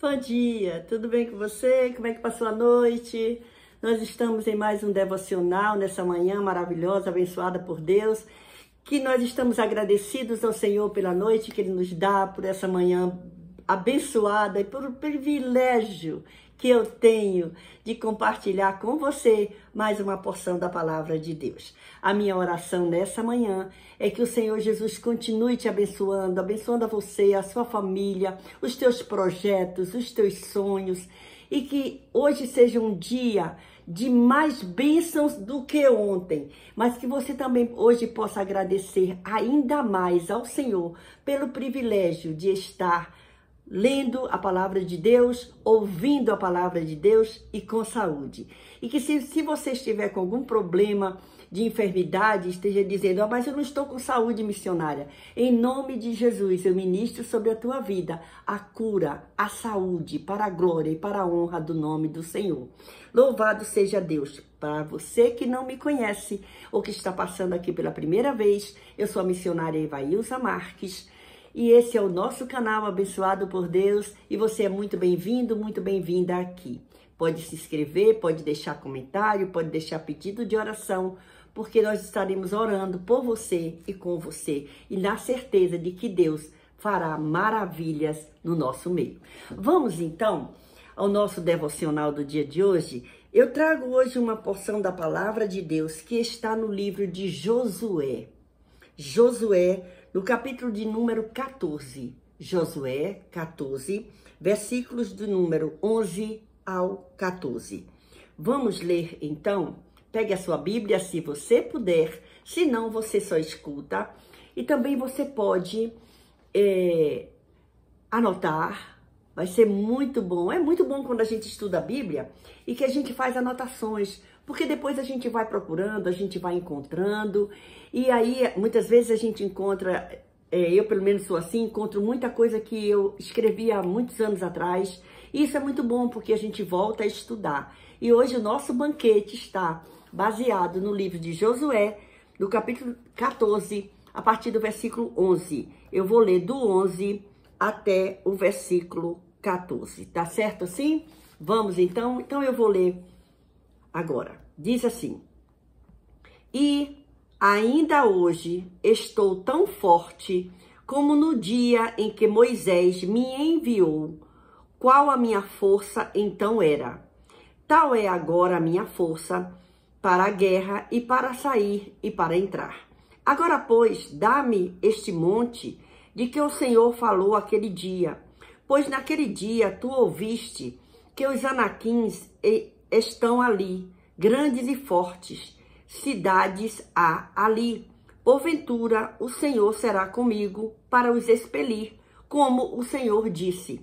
Bom dia, tudo bem com você? Como é que passou a noite? Nós estamos em mais um devocional nessa manhã maravilhosa, abençoada por Deus, que nós estamos agradecidos ao Senhor pela noite que Ele nos dá, por essa manhã abençoada e por o privilégio que eu tenho de compartilhar com você mais uma porção da palavra de Deus. A minha oração nessa manhã é que o Senhor Jesus continue te abençoando, abençoando a você, a sua família, os teus projetos, os teus sonhos, e que hoje seja um dia de mais bênçãos do que ontem, mas que você também hoje possa agradecer ainda mais ao Senhor pelo privilégio de estar lendo a palavra de Deus, ouvindo a palavra de Deus e com saúde. E que se você estiver com algum problema de enfermidade, esteja dizendo, mas eu não estou com saúde, missionária. Em nome de Jesus, eu ministro sobre a tua vida a cura, a saúde, para a glória e para a honra do nome do Senhor. Louvado seja Deus. Para você que não me conhece ou que está passando aqui pela primeira vez, eu sou a missionária Evailza Marques. E esse é o nosso canal abençoado por Deus e você é muito bem-vindo, muito bem-vinda aqui. Pode se inscrever, pode deixar comentário, pode deixar pedido de oração, porque nós estaremos orando por você e com você e na certeza de que Deus fará maravilhas no nosso meio. Vamos então ao nosso devocional do dia de hoje. Eu trago hoje uma porção da palavra de Deus que está no livro de Josué. Josué, no capítulo de número 14, Josué 14, versículos do número 11 ao 14. Vamos ler então? Pegue a sua Bíblia se você puder, se não você só escuta. E também você pode anotar, vai ser muito bom. É muito bom quando a gente estuda a Bíblia e que a gente faz anotações, porque depois a gente vai procurando, a gente vai encontrando, e aí muitas vezes a gente encontra, eu pelo menos sou assim, encontro muita coisa que eu escrevi há muitos anos atrás, e isso é muito bom porque a gente volta a estudar. E hoje o nosso banquete está baseado no livro de Josué, no capítulo 14, a partir do versículo 11. Eu vou ler do 11 até o versículo 14, tá certo assim? Vamos então? Então eu vou ler agora. Diz assim: E ainda hoje estou tão forte como no dia em que Moisés me enviou. Qual a minha força então era? Tal é agora a minha força para a guerra e para sair e para entrar. Agora, pois, dá-me este monte de que o Senhor falou aquele dia, pois naquele dia tu ouviste que os anaquins estão ali, grandes e fortes, cidades há ali. Porventura o Senhor será comigo para os expelir, como o Senhor disse.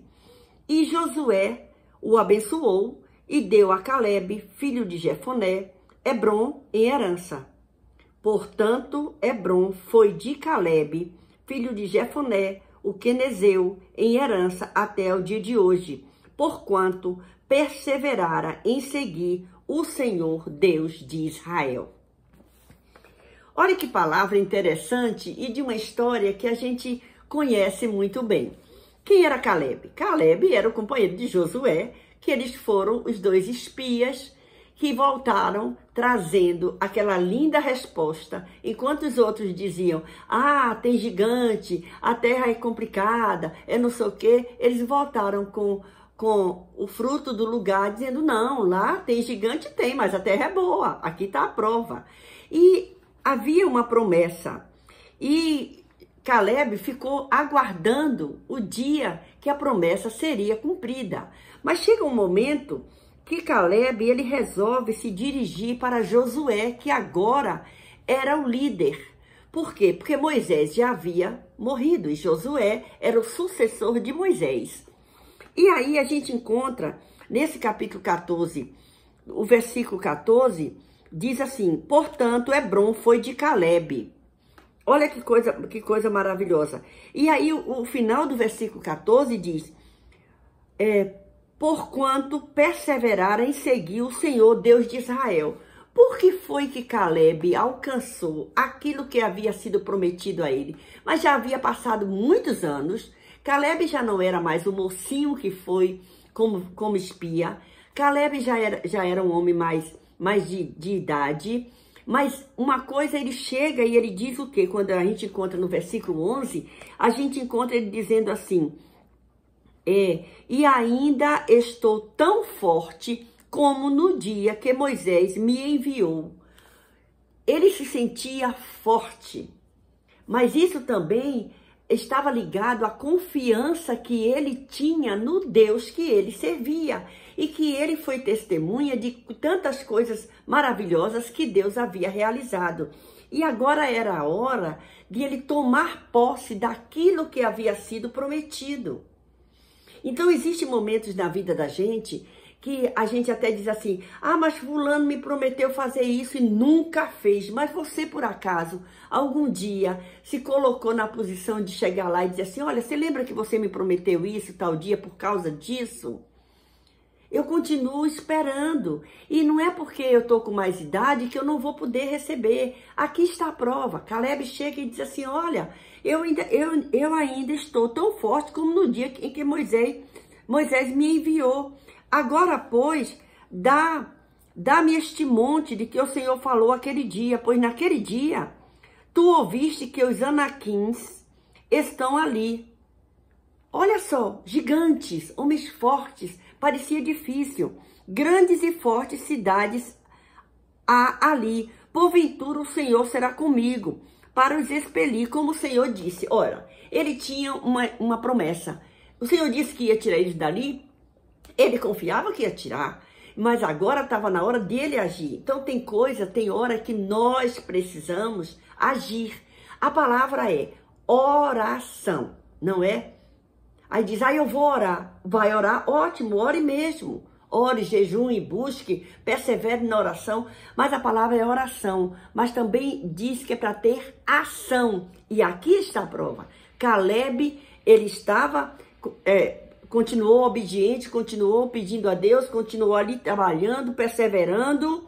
E Josué o abençoou e deu a Calebe, filho de Jefoné, Hebrom em herança. Portanto, Hebrom foi de Calebe, filho de Jefoné, o quenezeu, em herança até o dia de hoje, porquanto perseverara em seguir o Senhor Deus de Israel. Olha que palavra interessante e de uma história que a gente conhece muito bem. Quem era Calebe? Calebe era o companheiro de Josué, que eles foram os dois espias que voltaram trazendo aquela linda resposta, enquanto os outros diziam, tem gigante, a terra é complicada, é não sei o quê, eles voltaram com o fruto do lugar, dizendo, não, lá tem gigante, tem, mas a terra é boa, aqui está a prova. E havia uma promessa, e Calebe ficou aguardando o dia que a promessa seria cumprida. Mas chega um momento que Calebe, ele resolve se dirigir para Josué, que agora era o líder. Por quê? Porque Moisés já havia morrido e Josué era o sucessor de Moisés. E aí a gente encontra, nesse capítulo 14, o versículo 14, diz assim, portanto, Hebrom foi de Calebe. Olha que coisa maravilhosa. E aí o final do versículo 14 diz, porquanto perseverara em seguir o Senhor Deus de Israel. Por que foi que Calebe alcançou aquilo que havia sido prometido a ele? Mas já havia passado muitos anos, Caleb já não era mais o mocinho que foi como espia. Caleb já era um homem mais de idade. Mas uma coisa, ele chega e ele diz o quê? Quando a gente encontra no versículo 11, a gente encontra ele dizendo assim, e ainda estou tão forte como no dia que Moisés me enviou. Ele se sentia forte, mas isso também estava ligado à confiança que ele tinha no Deus que ele servia e que ele foi testemunha de tantas coisas maravilhosas que Deus havia realizado. E agora era a hora de ele tomar posse daquilo que havia sido prometido. Então, existem momentos na vida da gente que a gente até diz assim, mas fulano me prometeu fazer isso e nunca fez. Mas você, por acaso, algum dia se colocou na posição de chegar lá e dizer assim, olha, você lembra que você me prometeu isso tal dia por causa disso? Eu continuo esperando. E não é porque eu estou com mais idade que eu não vou poder receber. Aqui está a prova. Caleb chega e diz assim, olha, eu ainda estou tão forte como no dia em que Moisés me enviou. Agora, pois, dá-me este monte de que o Senhor falou aquele dia, pois naquele dia tu ouviste que os anaquins estão ali. Olha só, gigantes, homens fortes, parecia difícil. Grandes e fortes cidades há ali. Porventura o Senhor será comigo para os expelir, como o Senhor disse. Ora, ele tinha uma promessa. O Senhor disse que ia tirar eles dali. Ele confiava que ia tirar, mas agora estava na hora dele agir. Então tem hora que nós precisamos agir. A palavra é oração, não é? Aí diz, eu vou orar. Vai orar? Ótimo, ore mesmo. Ore, jejum, busque, persevere na oração. Mas a palavra é oração. Mas também diz que é para ter ação. E aqui está a prova. Caleb, ele estava... continuou obediente, continuou pedindo a Deus, continuou ali trabalhando, perseverando.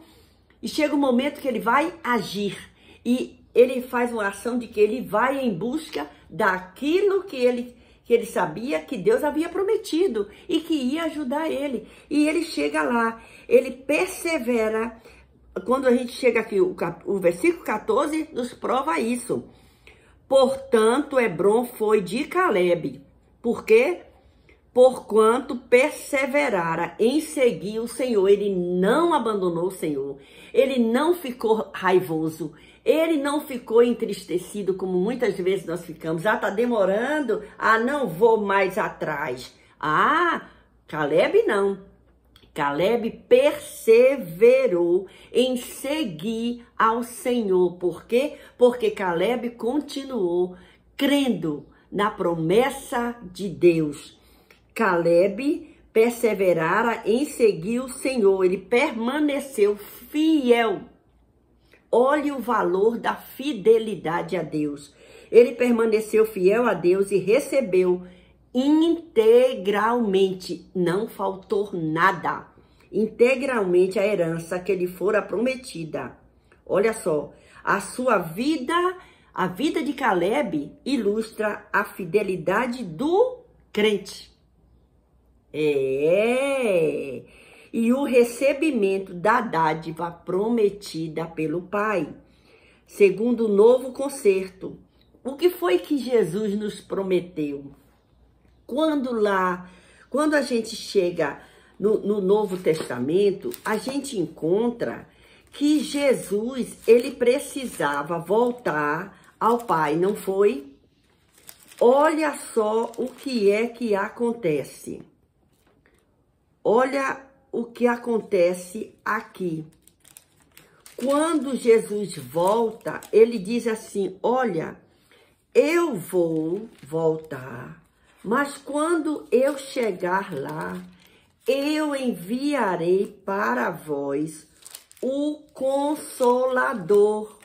E chega um momento que ele vai agir. E ele faz uma ação de que ele vai em busca daquilo que ele sabia que Deus havia prometido e que ia ajudar ele. E ele chega lá, ele persevera. Quando a gente chega aqui, o versículo 14 nos prova isso. Portanto, Hebron foi de Caleb. Por quê? Porquanto perseverara em seguir o Senhor. Ele não abandonou o Senhor. Ele não ficou raivoso. Ele não ficou entristecido, como muitas vezes nós ficamos. Tá demorando. Não vou mais atrás. Caleb não. Caleb perseverou em seguir ao Senhor. Por quê? Porque Caleb continuou crendo na promessa de Deus. Caleb perseverara em seguir o Senhor. Ele permaneceu fiel. Olhe o valor da fidelidade a Deus. Ele permaneceu fiel a Deus e recebeu integralmente. Não faltou nada. Integralmente a herança que lhe fora prometida. Olha só, a vida de Caleb ilustra a fidelidade do crente. E o recebimento da dádiva prometida pelo Pai, segundo o novo concerto. O que foi que Jesus nos prometeu? Quando a gente chega no Novo Testamento, a gente encontra que Jesus, ele precisava voltar ao Pai, não foi? Olha só o que é que acontece. Olha o que acontece aqui. Quando Jesus volta, ele diz assim, olha, eu vou voltar, mas quando eu chegar lá, eu enviarei para vós o Consolador,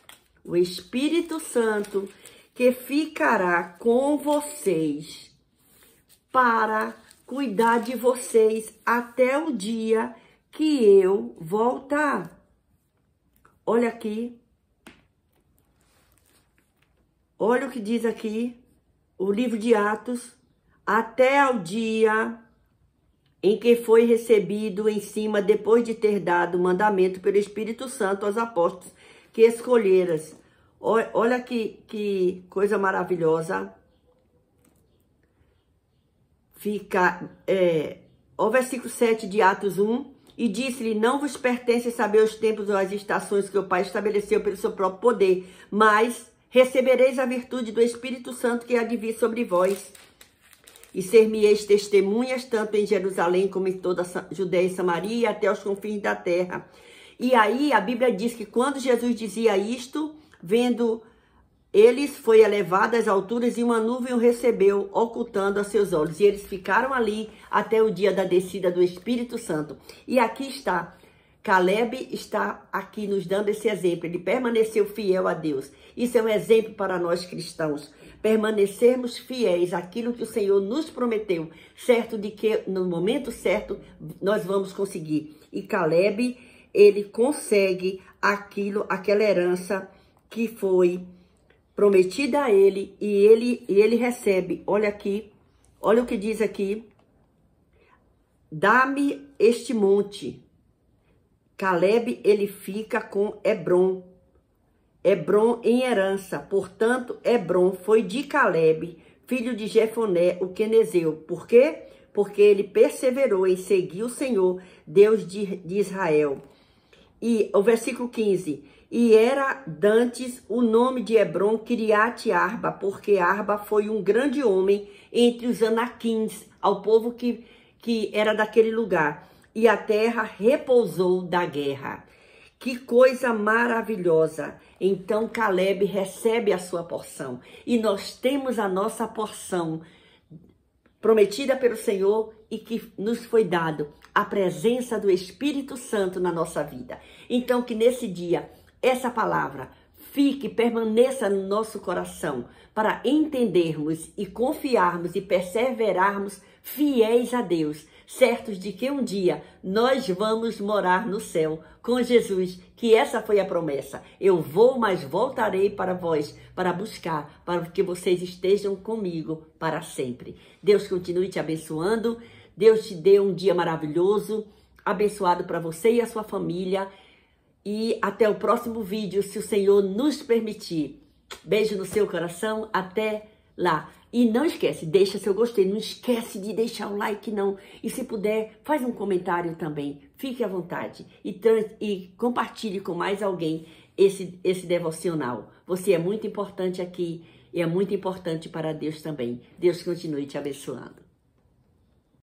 o Espírito Santo, que ficará com vocês para cuidar de vocês até o dia que eu voltar. Olha aqui. Olha o que diz aqui, o livro de Atos. até ao dia em que foi recebido em cima, depois de ter dado mandamento pelo Espírito Santo aos apóstolos que escolheras. Olha que coisa maravilhosa. Fica, o versículo 7 de Atos 1, e disse-lhe, não vos pertence saber os tempos ou as estações que o Pai estabeleceu pelo seu próprio poder, mas recebereis a virtude do Espírito Santo que há de vir sobre vós. E ser-me-eis testemunhas, tanto em Jerusalém como em toda a Judéia e Samaria, e até os confins da terra. E aí a Bíblia diz que quando Jesus dizia isto, vendo eles, foi elevado às alturas e uma nuvem o recebeu, ocultando a seus olhos. E eles ficaram ali até o dia da descida do Espírito Santo. E aqui está, Caleb está aqui nos dando esse exemplo. Ele permaneceu fiel a Deus. Isso é um exemplo para nós cristãos. Permanecermos fiéis àquilo que o Senhor nos prometeu, certo de que no momento certo nós vamos conseguir. E Caleb, ele consegue aquela herança que foi prometida a ele, e ele recebe. Olha aqui, olha o que diz aqui. Dá-me este monte. Caleb, ele fica com Hebron. Hebron em herança. Portanto, Hebron foi de Caleb, filho de Jefoné, o quenezeu. Por quê? Porque ele perseverou em seguir o Senhor, Deus de Israel. E o versículo 15. E era dantes o nome de Hebron Kiriat Arba, porque Arba foi um grande homem entre os anaquins, ao povo que era daquele lugar. E a terra repousou da guerra. Que coisa maravilhosa! Então Caleb recebe a sua porção. E nós temos a nossa porção prometida pelo Senhor e que nos foi dado a presença do Espírito Santo na nossa vida. Então que nesse dia essa palavra fique, permaneça no nosso coração para entendermos e confiarmos e perseverarmos fiéis a Deus, certos de que um dia nós vamos morar no céu com Jesus, que essa foi a promessa. Eu vou, mas voltarei para vós, para buscar, para que vocês estejam comigo para sempre. Deus continue te abençoando, Deus te dê um dia maravilhoso, abençoado para você e a sua família. E até o próximo vídeo, se o Senhor nos permitir. Beijo no seu coração, até lá. E não esquece, deixa seu gostei, não esquece de deixar o like não. E se puder, faz um comentário também, fique à vontade. E compartilhe com mais alguém esse devocional. Você é muito importante aqui e é muito importante para Deus também. Deus continue te abençoando.